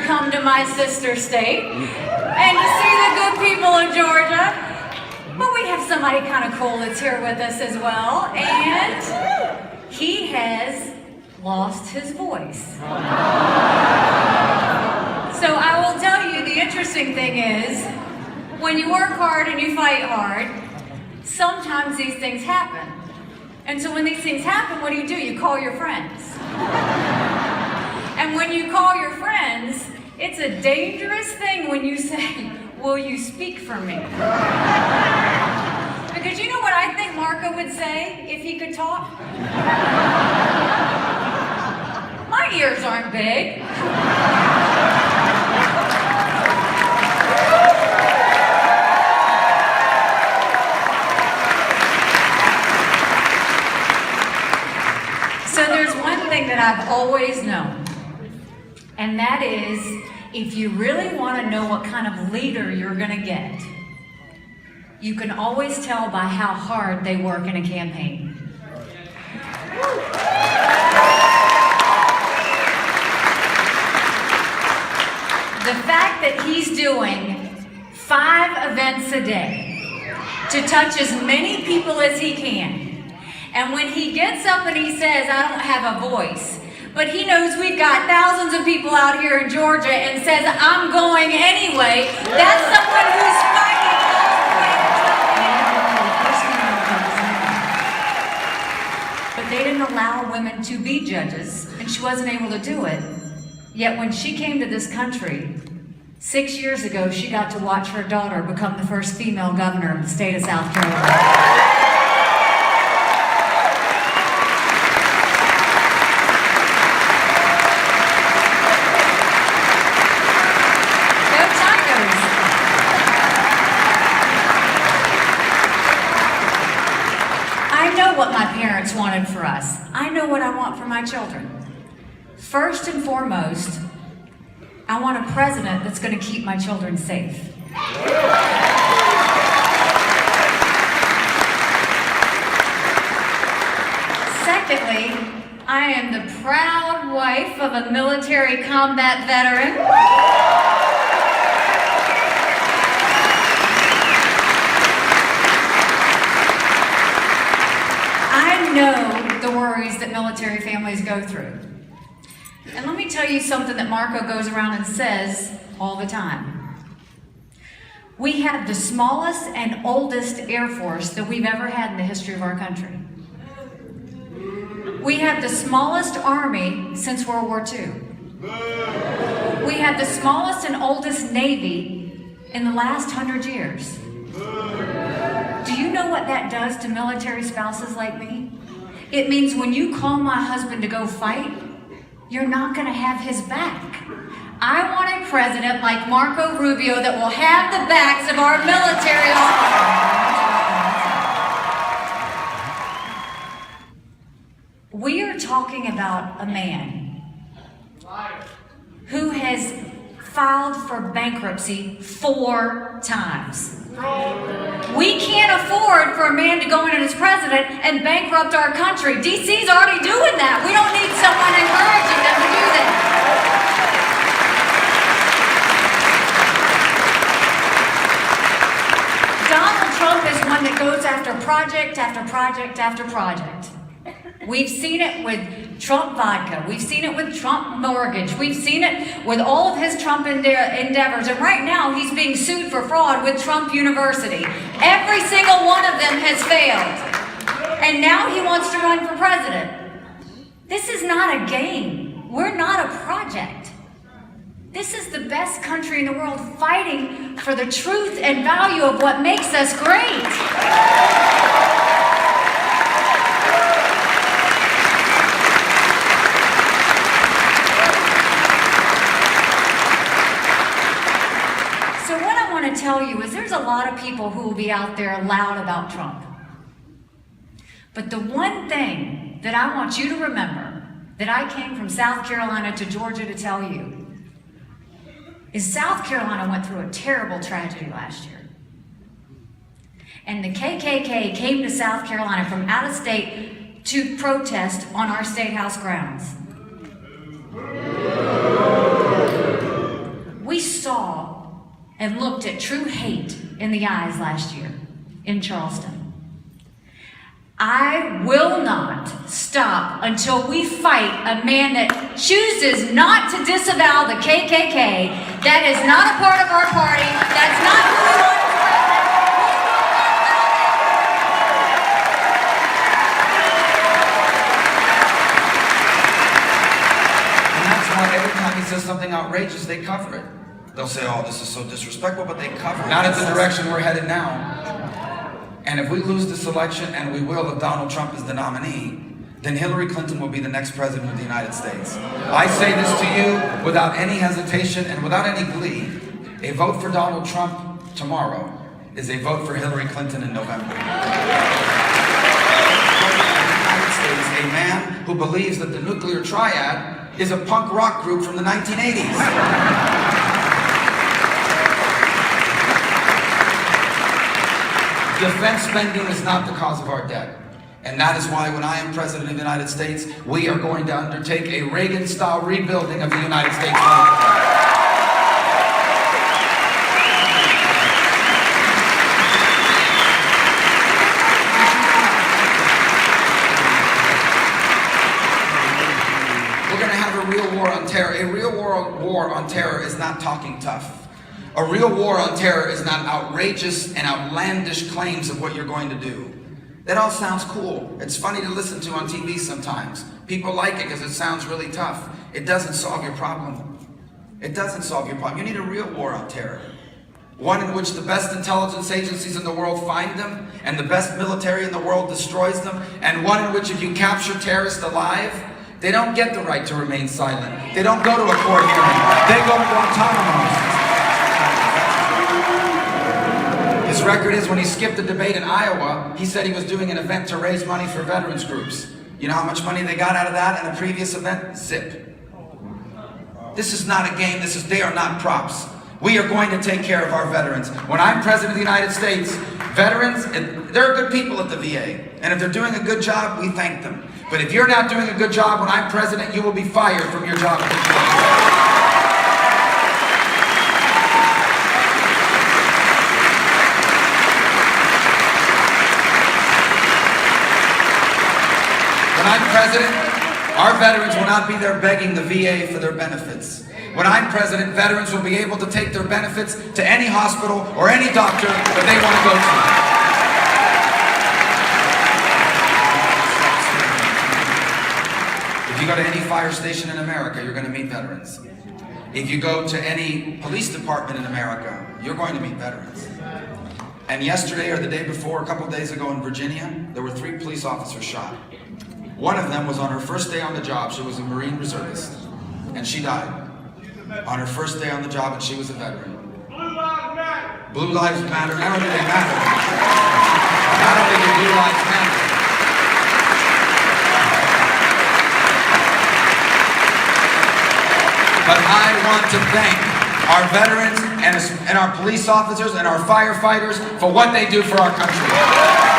come to my sister state and to see the good people of Georgia. But we have somebody kind of cool that's here with us as well, and he has lost his voice. So I will tell you, the interesting thing is, when you work hard and you fight hard, sometimes these things happen. And so when these things happen, what do? You call your friends. And when you call your friends, it's a dangerous thing when you say, will you speak for me? Because you know what I think Marco would say if he could talk? My ears aren't big. So there's one thing that I've always known, and that is, if you really want to know what kind of leader you're going to get, you can always tell by how hard they work in a campaign. The fact that he's doing 5 events a day to touch as many people as he can. And when he gets up and he says, I don't have a voice, but he knows we've got thousands of people out here in Georgia and says, I'm going anyway, that's someone who's fighting all the way to. But they didn't allow women to be judges, and she wasn't able to do it. Yet when she came to this country, 6 years ago, she got to watch her daughter become the first female governor of the state of South Carolina. What my parents wanted for us. I know what I want for my children. First and foremost, I want a president that's going to keep my children safe. Secondly, I am the proud wife of a military combat veteran. Know the worries that military families go through. And let me tell you something that Marco goes around and says all the time. We have the smallest and oldest Air Force that we've ever had in the history of our country. We have the smallest Army since World War II. We have the smallest and oldest Navy in the last 100 years. Do you know what that does to military spouses like me? It means when you call my husband to go fight, you're not going to have his back. I want a president like Marco Rubio that will have the backs of our military officers. We are talking about a man who has filed for bankruptcy 4 times. We can't afford for a man to go in as president and bankrupt our country. DC's already doing that. We don't need someone encouraging them to do that. Donald Trump is one that goes after project after project after project. We've seen it with Trump vodka. We've seen it with Trump mortgage. We've seen it with all of his Trump endeavors. And right now, he's being sued for fraud with Trump University. Every single one of them has failed. And now he wants to run for president. This is not a game. We're not a project. This is the best country in the world fighting for the truth and value of what makes us great. Tell you is there's a lot of people who will be out there loud about Trump. But the one thing that I want you to remember, that I came from South Carolina to Georgia to tell you, is South Carolina went through a terrible tragedy last year. And the KKK came to South Carolina from out of state to protest on our State House grounds. and looked at true hate in the eyes last year in Charleston. I will not stop until we fight a man that chooses not to disavow the KKK. That is not a part of our party. That's not who we want as president. And that's why every time he says something outrageous, they cover it. They'll say, oh, this is so disrespectful, but they cover it. Not at the direction we're headed now. And if we lose this election, and we will if Donald Trump is the nominee, then Hillary Clinton will be the next president of the United States. I say this to you without any hesitation and without any glee. A vote for Donald Trump tomorrow is a vote for Hillary Clinton in November. The United States, a man who believes that the nuclear triad is a punk rock group from the 1980s. Defense spending is not the cause of our debt. And that is why when I am President of the United States, we are going to undertake a Reagan-style rebuilding of the United States military. We're going to have a real war on terror. A real war on terror is not talking tough. A real war on terror is not outrageous and outlandish claims of what you're going to do. That all sounds cool. It's funny to listen to on TV sometimes. People like it because it sounds really tough. It doesn't solve your problem. It doesn't solve your problem. You need a real war on terror. One in which the best intelligence agencies in the world find them, and the best military in the world destroys them, and one in which if you capture terrorists alive, they don't get the right to remain silent. They don't go to a court hearing. They go to Guantanamo. His record is when he skipped a debate in Iowa, he said he was doing an event to raise money for veterans groups. You know how much money they got out of that in the previous event? Zip. This is not a game. They are not props. We are going to take care of our veterans. When I'm President of the United States, veterans, there are good people at the VA. And if they're doing a good job, we thank them. But if you're not doing a good job when I'm President, you will be fired from your job at the VA. When I'm president, our veterans will not be there begging the VA for their benefits. When I'm president, veterans will be able to take their benefits to any hospital or any doctor that they want to go to. If you go to any fire station in America, you're going to meet veterans. If you go to any police department in America, you're going to meet veterans. And yesterday or the day before, a couple days ago in Virginia, there were 3 police officers shot. One of them was on her first day on the job. She was a Marine reservist, and she died on her first day on the job, and she was a veteran. Blue lives matter. Blue lives matter. Not only do they matter, not only do blue lives matter, but I want to thank our veterans and our police officers and our firefighters for what they do for our country.